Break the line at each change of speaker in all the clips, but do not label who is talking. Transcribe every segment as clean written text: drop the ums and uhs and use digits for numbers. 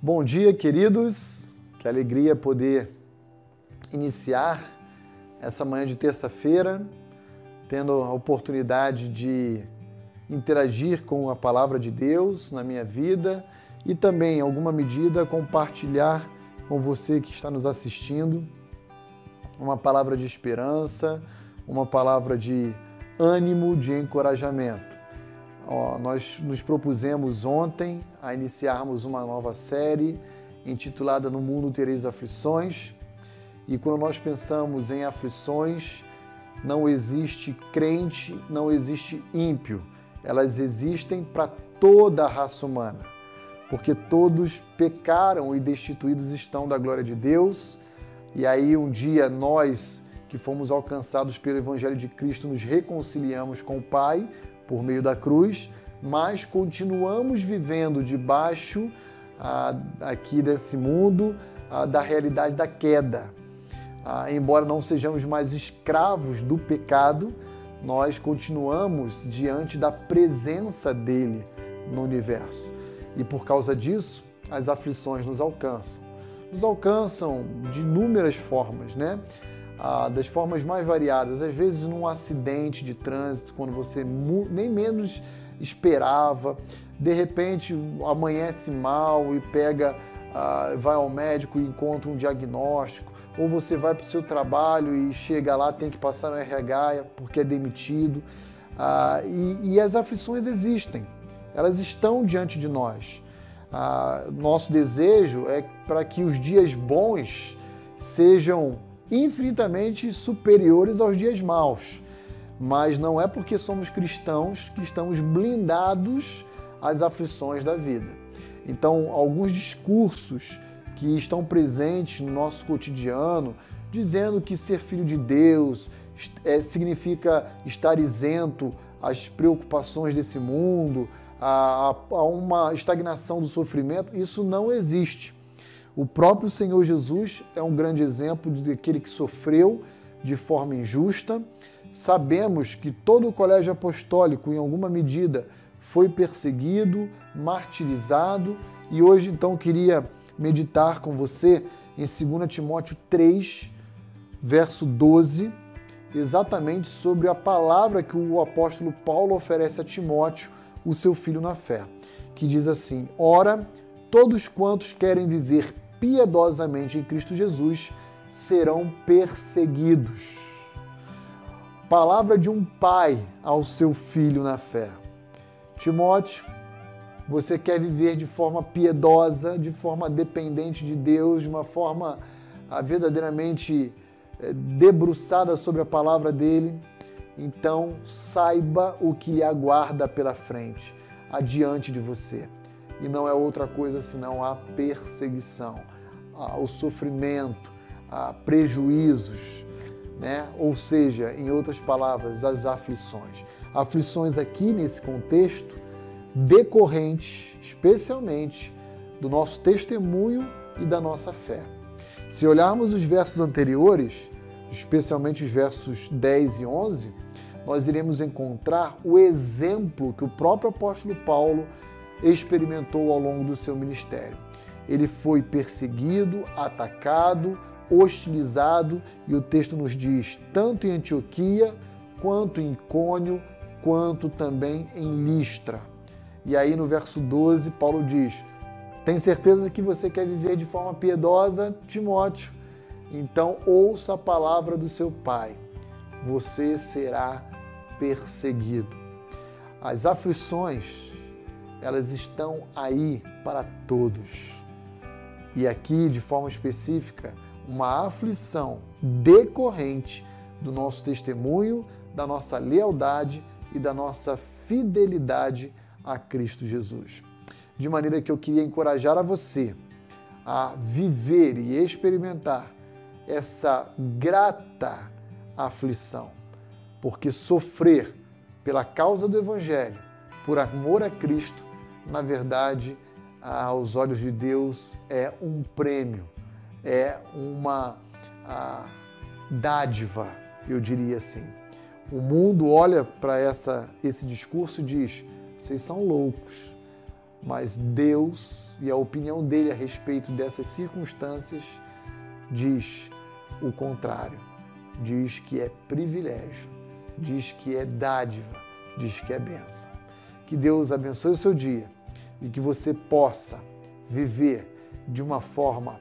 Bom dia, queridos. Que alegria poder iniciar essa manhã de terça-feira, tendo a oportunidade de interagir com a palavra de Deus na minha vida e também, em alguma medida, compartilhar com você que está nos assistindo uma palavra de esperança, uma palavra de ânimo, de encorajamento. Nós nos propusemos ontem a iniciarmos uma nova série intitulada No Mundo Tereis Aflições, e quando nós pensamos em aflições, não existe crente, não existe ímpio. Elas existem para toda a raça humana, porque todos pecaram e destituídos estão da glória de Deus. E aí um dia nós, que fomos alcançados pelo Evangelho de Cristo, nos reconciliamos com o Pai por meio da cruz, mas continuamos vivendo debaixo aqui desse mundo da realidade da queda. Embora não sejamos mais escravos do pecado, nós continuamos diante da presença dele no universo. E por causa disso, as aflições nos alcançam. Nos alcançam de inúmeras formas, né? Das formas mais variadas. Às vezes num acidente de trânsito, quando você nem menos esperava, de repente amanhece mal e vai ao médico e encontra um diagnóstico, ou você vai para o seu trabalho e chega lá, tem que passar no RH porque é demitido. E as aflições existem, elas estão diante de nós. Nosso desejo é para que os dias bons sejam infinitamente superiores aos dias maus, mas não é porque somos cristãos que estamos blindados às aflições da vida. Então, alguns discursos que estão presentes no nosso cotidiano, dizendo que ser filho de Deus significa estar isento às preocupações desse mundo, a uma estagnação do sofrimento, isso não existe. O próprio Senhor Jesus é um grande exemplo daquele que sofreu de forma injusta. Sabemos que todo o colégio apostólico, em alguma medida, foi perseguido, martirizado, e hoje, então, queria meditar com você em 2 Timóteo 3, verso 12, exatamente sobre a palavra que o apóstolo Paulo oferece a Timóteo, o seu filho na fé, que diz assim: Ora, todos quantos querem viver piedosamente em Cristo Jesus serão perseguidos. Palavra de um pai ao seu filho na fé. Timóteo, você quer viver de forma piedosa, de forma dependente de Deus, de uma forma verdadeiramente debruçada sobre a palavra dele? Então, saiba o que lhe aguarda pela frente, adiante de você. E não é outra coisa senão a perseguição, o sofrimento, prejuízos, né? Ou seja, em outras palavras, as aflições. Aflições aqui nesse contexto, decorrentes especialmente do nosso testemunho e da nossa fé. Se olharmos os versos anteriores, especialmente os versos 10 e 11, nós iremos encontrar o exemplo que o próprio apóstolo Paulo experimentou ao longo do seu ministério. Ele foi perseguido, atacado, hostilizado, e o texto nos diz, tanto em Antioquia, quanto em Icônio, quanto também em Listra. E aí no verso 12, Paulo diz, tem certeza que você quer viver de forma piedosa, Timóteo? Então ouça a palavra do seu pai, você será perseguido. As aflições, elas estão aí para todos. E aqui, de forma específica, uma aflição decorrente do nosso testemunho, da nossa lealdade e da nossa fidelidade a Cristo Jesus. De maneira que eu queria encorajar a você a viver e experimentar essa grata aflição, porque sofrer pela causa do Evangelho, por amor a Cristo, na verdade, aos olhos de Deus, é um prêmio, é uma dádiva, eu diria assim. O mundo olha para esse discurso e diz, vocês são loucos, mas Deus e a opinião dele a respeito dessas circunstâncias diz o contrário. Diz que é privilégio, diz que é dádiva, diz que é bênção. Que Deus abençoe o seu dia e que você possa viver de uma forma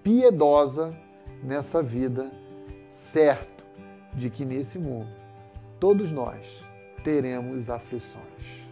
piedosa nessa vida, certo de que nesse mundo todos nós teremos aflições.